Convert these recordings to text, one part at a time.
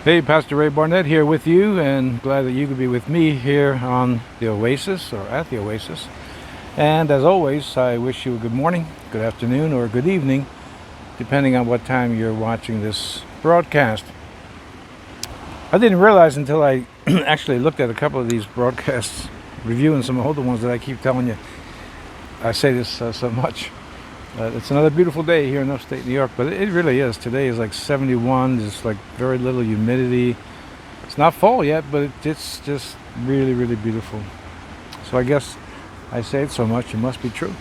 Hey, Pastor Ray Barnett here with you, and glad that you could be with me here on the Oasis, or at the Oasis. And as always, I wish you a good morning, good afternoon, or good evening, depending on what time you're watching this broadcast. I didn't realize until I actually looked at a couple of these broadcasts, reviewing some older ones, that I keep telling you. I say this so much. It's another beautiful day here in upstate New York, but it really is. Today is like 71. There's like very little humidity. It's not fall yet, but it's just really, really beautiful. So I guess I say it so much, it must be true.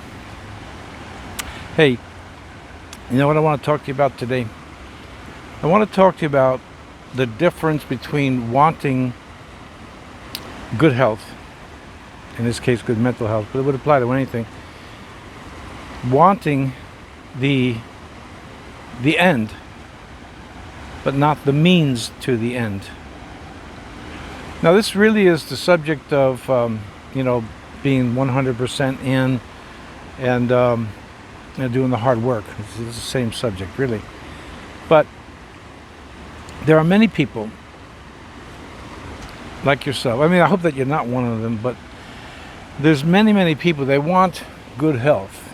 Hey, you know what I want to talk to you about today? I want to talk to you about the difference between wanting good health, in this case good mental health, but it would apply to anything, wanting the end, but not the means to the end. Now, this really is the subject of being 100% in and doing the hard work. It's the same subject, really. But there are many people like yourself. I mean, I hope that you're not one of them, but there's many people. They want good health.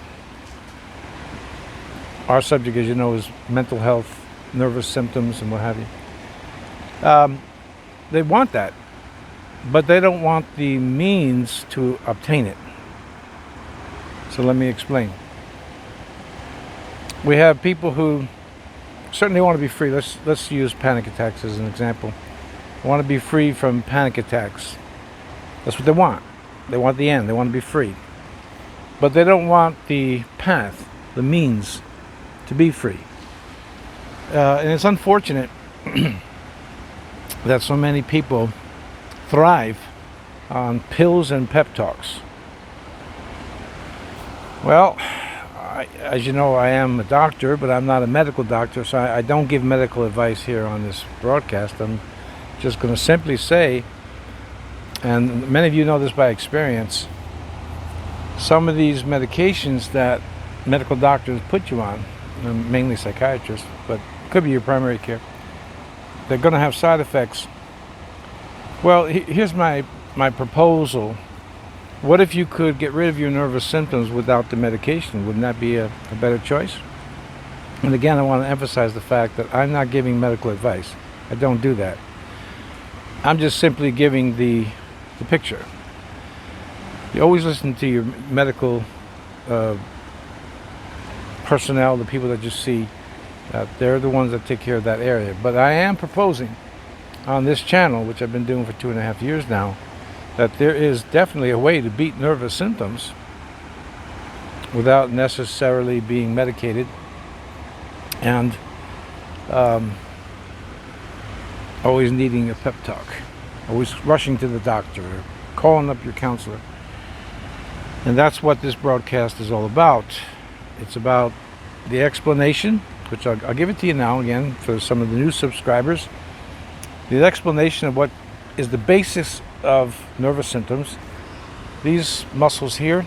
Our subject, as you know, is mental health, nervous symptoms, and what have you. They want that, but they don't want the means to obtain it. So let me explain. We have people who certainly want to be free. Let's use panic attacks as an example. They want to be free from panic attacks. That's what they want. They want the end. They want to be free. But they don't want the path, the means to be free. And it's unfortunate that so many people thrive on pills and pep talks. Well, as you know, I am a doctor, but I'm not a medical doctor, so I don't give medical advice here on this broadcast. I'm just going to simply say, and many of you know this by experience, some of these medications that medical doctors put you on, mainly psychiatrists, but could be your primary care, they're going to have side effects. Well, here's my proposal. What if you could get rid of your nervous symptoms without the medication? Wouldn't that be a better choice? And again, I want to emphasize the fact that I'm not giving medical advice. I don't do that. I'm just simply giving the picture. You always listen to your medical personnel, the people that you see. They're the ones that take care of that area. But I am proposing on this channel, which I've been doing for 2.5 years now, that there is definitely a way to beat nervous symptoms without necessarily being medicated and always needing a pep talk, always rushing to the doctor, or calling up your counselor. And that's what this broadcast is all about. It's about the explanation, which I'll give it to you now again for some of the new subscribers. The explanation of what is the basis of nervous symptoms. These muscles here,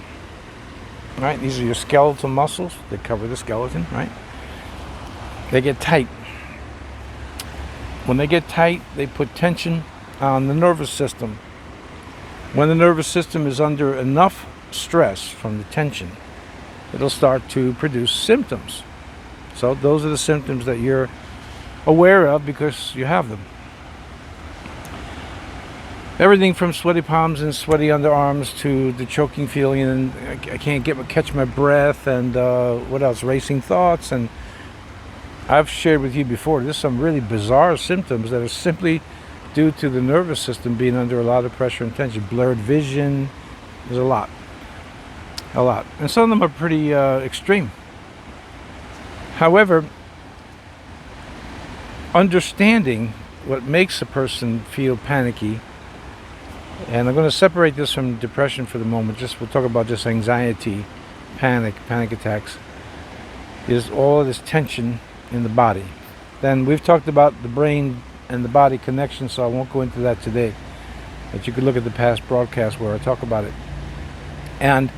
right? These are your skeletal muscles. They cover the skeleton, right? They get tight. When they get tight, they put tension on the nervous system. When the nervous system is under enough stress from the tension, it'll start to produce symptoms. So those are the symptoms that you're aware of because you have them. Everything from sweaty palms and sweaty underarms to the choking feeling, and I can't catch my breath, and what else? Racing thoughts. And I've shared with you before, there's some really bizarre symptoms that are simply due to the nervous system being under a lot of pressure and tension. Blurred vision. There's a lot. And some of them are pretty extreme. However, understanding what makes a person feel panicky, and I'm going to separate this from depression for the moment. We'll talk about just anxiety, panic attacks, is all of this tension in the body. Then we've talked about the brain and the body connection, so I won't go into that today. But you could look at the past broadcasts where I talk about it. And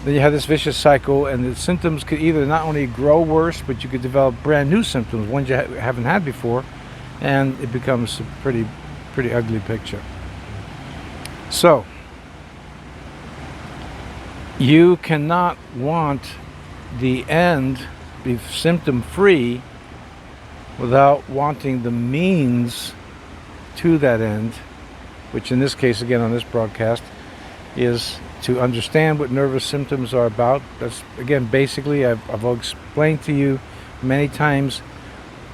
then you have this vicious cycle, and the symptoms could either not only grow worse, but you could develop brand new symptoms, ones you haven't had before, and it becomes a pretty ugly picture. So you cannot want the end be symptom free without wanting the means to that end, which in this case, again on this broadcast, is to understand what nervous symptoms are about. That's, again, basically, I've explained to you many times,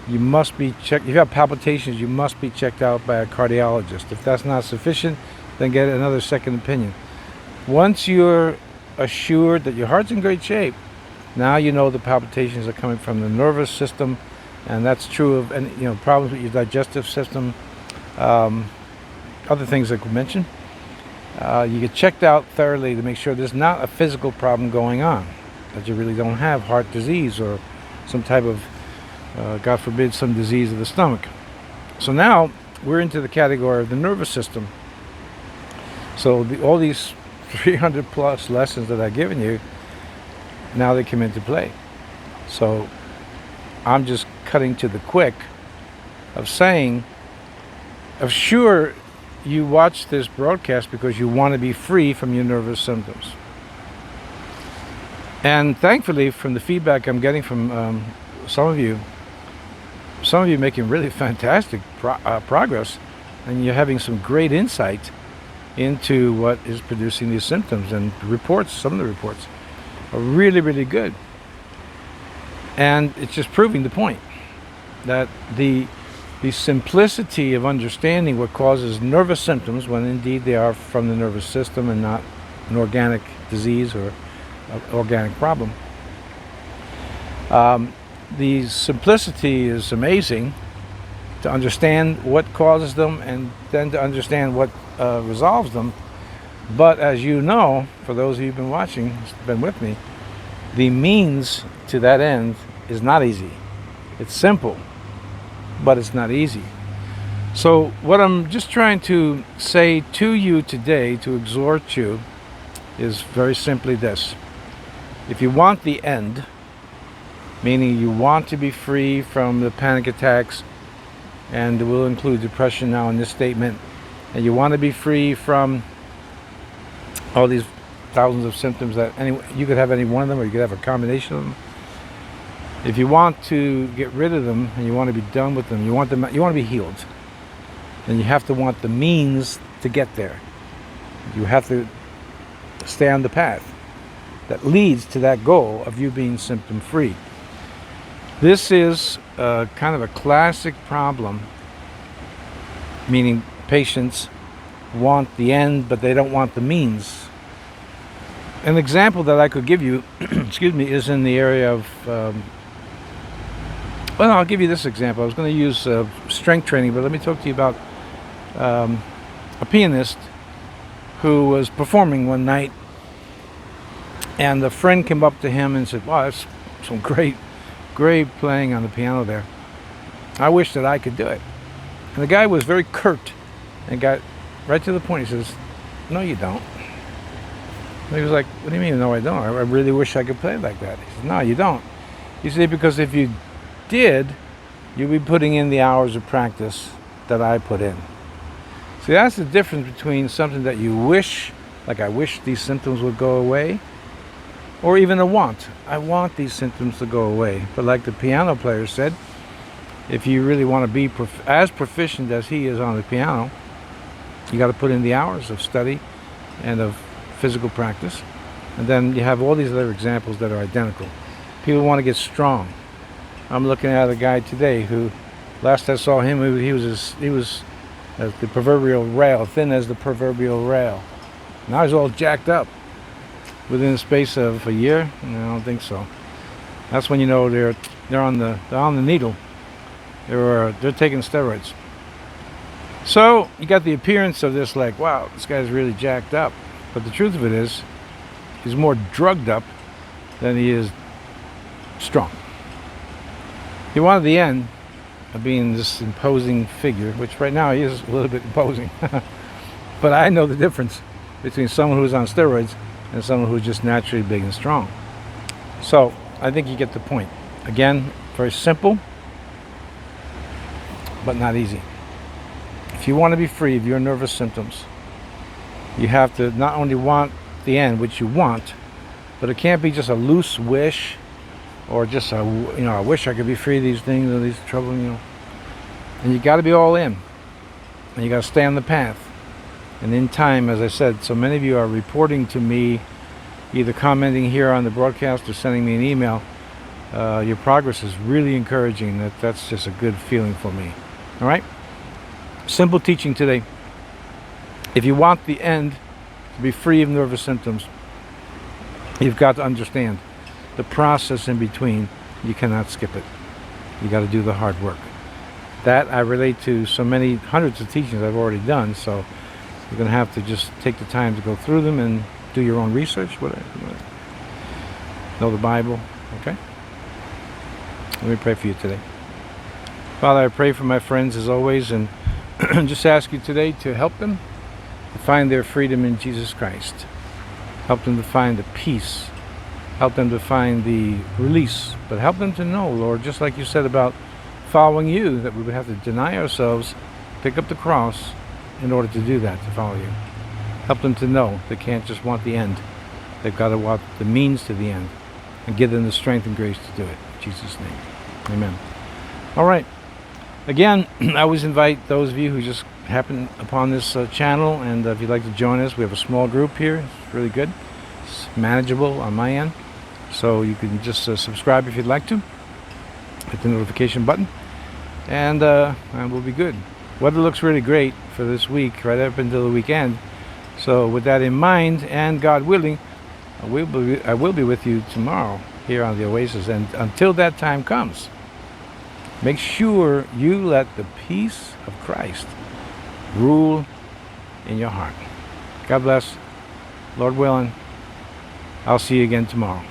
you must be checked. If you have palpitations, you must be checked out by a cardiologist. If that's not sufficient, then get another second opinion. Once you're assured that your heart's in great shape, now you know the palpitations are coming from the nervous system, and that's true of any, problems with your digestive system, other things I could mention. You get checked out thoroughly to make sure there's not a physical problem going on, that you really don't have heart disease or some type of, God forbid, some disease of the stomach. So now we're into the category of the nervous system. So all these 300 plus lessons that I've given you, now they come into play. So I'm just cutting to the quick of saying, sure, you watch this broadcast because you want to be free from your nervous symptoms. And thankfully, from the feedback I'm getting from some of you making really fantastic progress, and you're having some great insight into what is producing these symptoms. And reports, some of the reports are really, really good. And it's just proving the point that the simplicity of understanding what causes nervous symptoms, when indeed they are from the nervous system and not an organic disease or an organic problem. The simplicity is amazing, to understand what causes them and then to understand what resolves them. But as you know, for those of you who've been watching, been with me, the means to that end is not easy. It's simple, but it's not easy. So what I'm just trying to say to you today, to exhort you, is very simply this. If you want the end, meaning you want to be free from the panic attacks, and we'll include depression now in this statement, and you want to be free from all these thousands of symptoms that you could have any one of them, or you could have a combination of them. If you want to get rid of them and you want to be done with them, you want to be healed, then you have to want the means to get there. You have to stay on the path that leads to that goal of you being symptom free. This is kind of a classic problem, meaning patients want the end, but they don't want the means. An example that I could give you, excuse me, is in the area of, well, I'll give you this example. I was going to use strength training, but let me talk to you about a pianist who was performing one night, and a friend came up to him and said, wow, that's some great playing on the piano there. I wish that I could do it. And the guy was very curt and got right to the point. He says, no, you don't. And he was like, what do you mean, no, I don't? I really wish I could play like that. He said, no, you don't. He said, because if you did, you'd be putting in the hours of practice that I put in. See, that's the difference between something that you wish, like I wish these symptoms would go away, or even a want. I want these symptoms to go away. But like the piano player said, if you really want to be as proficient as he is on the piano, you got to put in the hours of study and of physical practice. And then you have all these other examples that are identical. People want to get strong. I'm looking at a guy today who, last I saw him, he was as the proverbial rail, thin as the proverbial rail. Now he's all jacked up. Within the space of a year? No, I don't think so. That's when you know they're on the needle. They're taking steroids. So you got the appearance of this, like, wow, this guy's really jacked up. But the truth of it is, he's more drugged up than he is strong. He wanted the end of being this imposing figure, which right now he is a little bit imposing. But I know the difference between someone who's on steroids and someone who's just naturally big and strong. So I think you get the point. Again, very simple. but not easy. If you want to be free of your nervous symptoms, you have to not only want the end, which you want, but it can't be just a loose wish, or just I wish I could be free of these things or these trouble, And you got to be all in, and you got to stay on the path. And in time, as I said, so many of you are reporting to me, either commenting here on the broadcast or sending me an email. Your progress is really encouraging. That's just a good feeling for me. All right? Simple teaching today. If you want the end to be free of nervous symptoms, you've got to understand the process in between. You cannot skip it. You got to do the hard work. That I relate to so many hundreds of teachings I've already done, so you're going to have to just take the time to go through them and do your own research. Know the Bible, okay? Let me pray for you today. Father, I pray for my friends as always, and just ask you today to help them to find their freedom in Jesus Christ. Help them to find the peace. Help them to find the release. But help them to know, Lord, just like you said about following you, that we would have to deny ourselves, pick up the cross in order to do that, to follow you. Help them to know they can't just want the end. They've got to want the means to the end, and give them the strength and grace to do it. In Jesus' name. Amen. All right. Again, I always invite those of you who just happen upon this channel, and if you'd like to join us, we have a small group here. It's really good. It's manageable on my end. So you can just subscribe if you'd like to. Hit the notification button, and we'll be good. Weather looks really great for this week, right up until the weekend. So with that in mind, and God willing, I will be with you tomorrow here on the Oasis. And until that time comes, make sure you let the peace of Christ rule in your heart. God bless. Lord willing, I'll see you again tomorrow.